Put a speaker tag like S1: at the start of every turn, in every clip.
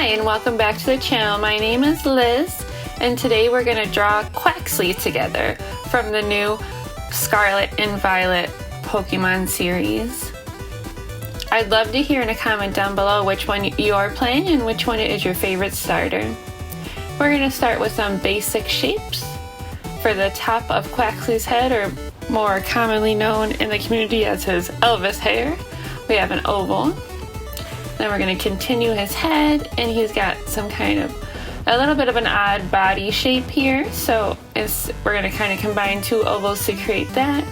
S1: and welcome back to the channel. My name is Liz, and today we're going to draw Quaxly together from the new Scarlet and Violet Pokemon series. I'd love to hear in a comment down below which one you are playing and which one is your favorite starter. We're going to start with some basic shapes. For the top of Quaxly's head, or more commonly known in the community as his Elvis hair, we have an oval. Then we're going to continue his head, and he's got some kind of a little bit of an odd body shape here, so we're going to kind of combine two ovals to create that.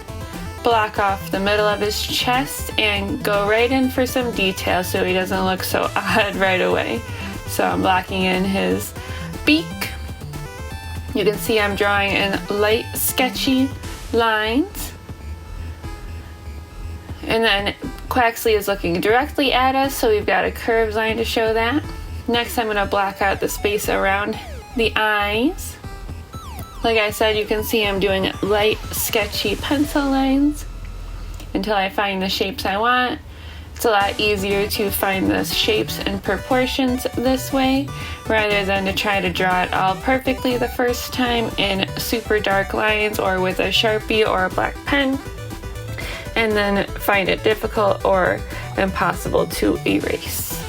S1: Block off the middle of his chest and go right in for some detail so he doesn't look so odd right away. So I'm blocking in his beak. You can see I'm drawing in light sketchy lines. And then Quaxly is looking directly at us, so we've got a curved line to show that. Next, I'm going to block out the space around the eyes. Like I said, you can see I'm doing light, sketchy pencil lines until I find the shapes I want. It's a lot easier to find the shapes and proportions this way, rather than to try to draw it all perfectly the first time in super dark lines or with a Sharpie or a black pen, and then find it difficult or impossible to erase.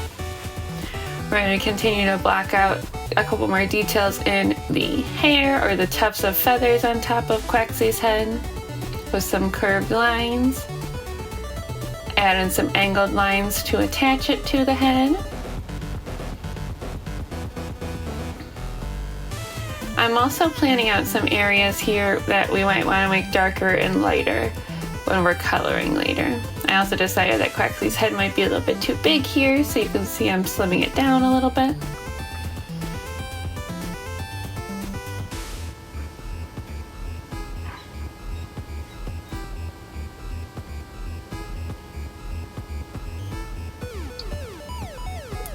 S1: We're going to continue to block out a couple more details in the hair or the tufts of feathers on top of Quaxly's head with some curved lines. Add in some angled lines to attach it to the head. I'm also planning out some areas here that we might want to make darker and lighter when we're coloring later. I also decided that Quaxly's head might be a little bit too big here, so you can see I'm slimming it down a little bit.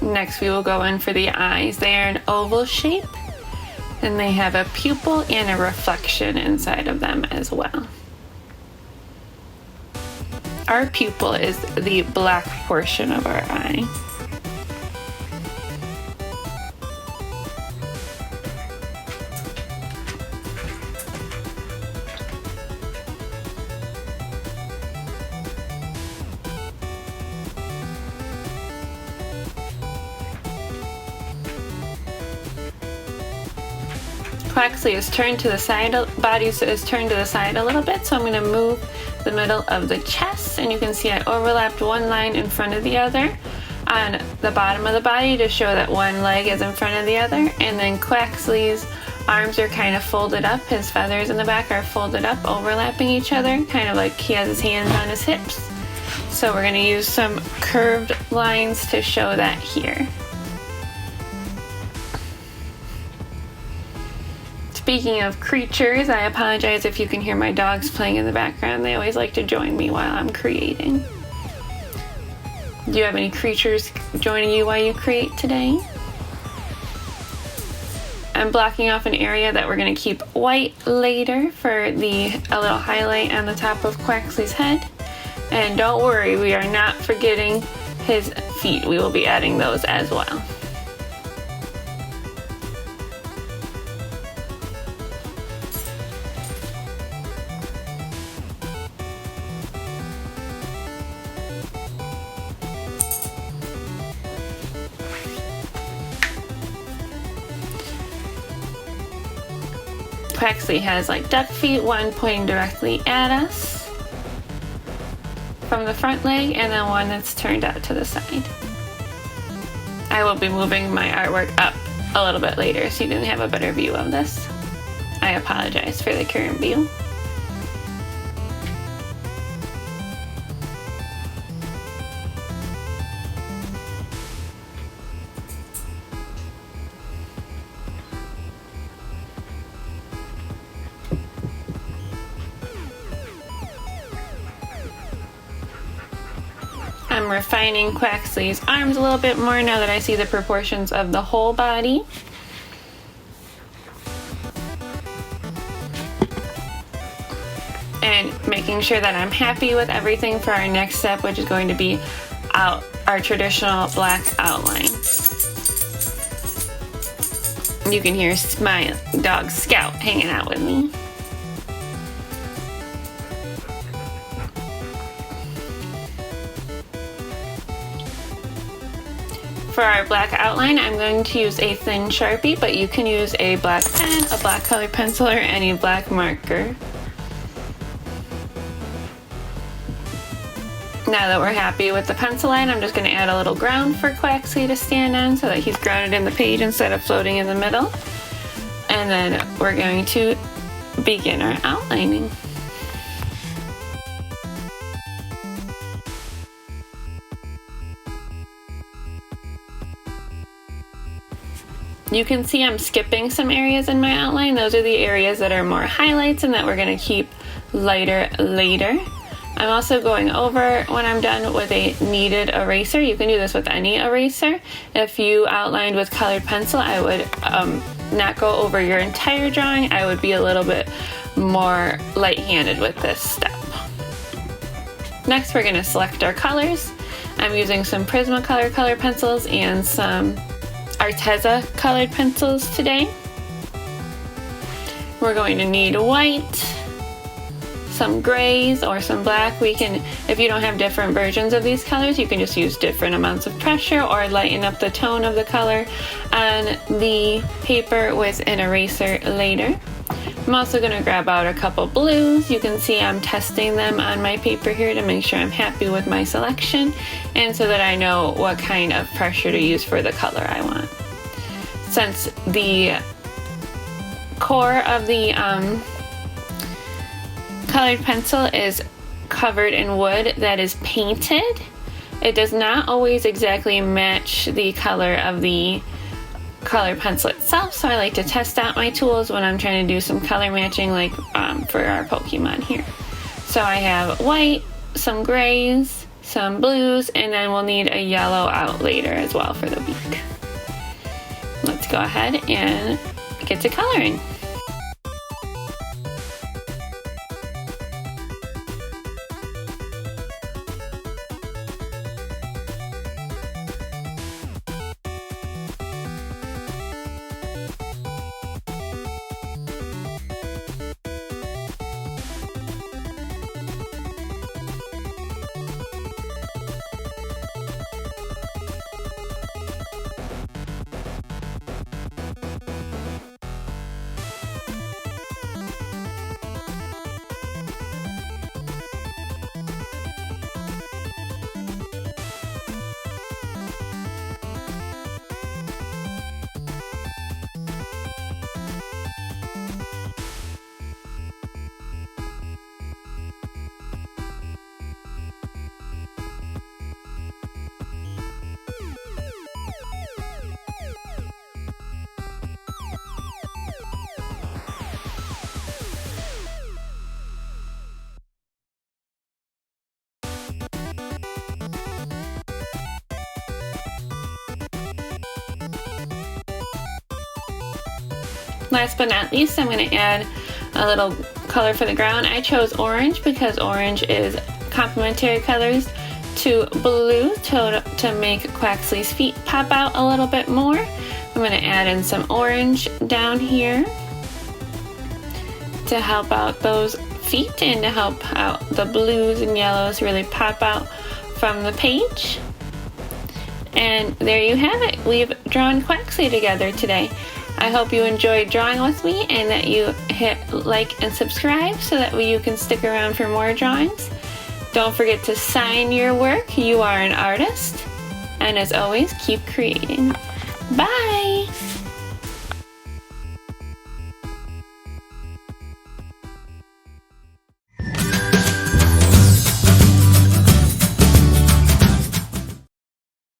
S1: Next, we will go in for the eyes. They are an oval shape, and they have a pupil and a reflection inside of them as well. Our pupil is the black portion of our eye. Quaxly is turned to the side, body is turned to the side a little bit, so I'm going to move the middle of the chest, and you can see I overlapped one line in front of the other on the bottom of the body to show that one leg is in front of the other, and then Quaxly's arms are kind of folded up, his feathers in the back are folded up, overlapping each other, kind of like he has his hands on his hips. So we're going to use some curved lines to show that here. Speaking of creatures, I apologize if you can hear my dogs playing in the background. They always like to join me while I'm creating. Do you have any creatures joining you while you create today? I'm blocking off an area that we're going to keep white later for a little highlight on the top of Quaxly's head. And don't worry, we are not forgetting his feet. We will be adding those as well. Quaxly has like duck feet, one pointing directly at us from the front leg, and then one that's turned out to the side. I will be moving my artwork up a little bit later so you can have a better view of this. I apologize for the current view. I'm refining Quaxly's arms a little bit more now that I see the proportions of the whole body. And making sure that I'm happy with everything for our next step, which is going to be our traditional black outline. You can hear my dog Scout hanging out with me. For our black outline, I'm going to use a thin Sharpie, but you can use a black pen, a black colored pencil, or any black marker. Now that we're happy with the pencil line, I'm just going to add a little ground for Quaxly to stand on so that he's grounded in the page instead of floating in the middle. And then we're going to begin our outlining. You can see I'm skipping some areas in my outline. Those are the areas that are more highlights and that we're going to keep lighter later. I'm also going over when I'm done with a kneaded eraser. You can do this with any eraser. If you outlined with colored pencil, I would not go over your entire drawing. I would be a little bit more light-handed with this step. Next, we're going to select our colors. I'm using some Prismacolor color pencils and some Arteza colored pencils today. We're going to need white, some grays, or some black. We can, if you don't have different versions of these colors, you can just use different amounts of pressure or lighten up the tone of the color on the paper with an eraser later. I'm also going to grab out a couple blues. You can see I'm testing them on my paper here to make sure I'm happy with my selection and so that I know what kind of pressure to use for the color I want. Since the core of the colored pencil is covered in wood that is painted, it does not always exactly match the color of the color pencil itself, so I like to test out my tools when I'm trying to do some color matching, like for our Pokemon here. So I have white, some grays, some blues, and then we'll need a yellow out later as well for the beak. Let's go ahead and get to coloring. Last but not least, I'm going to add a little color for the ground. I chose orange because orange is complementary colors to blue to make Quaxly's feet pop out a little bit more. I'm going to add in some orange down here to help out those feet and to help out the blues and yellows really pop out from the page. And there you have it. We've drawn Quaxly together today. I hope you enjoyed drawing with me and that you hit like and subscribe so that you can stick around for more drawings. Don't forget to sign your work. You are an artist. And as always, keep creating. Bye!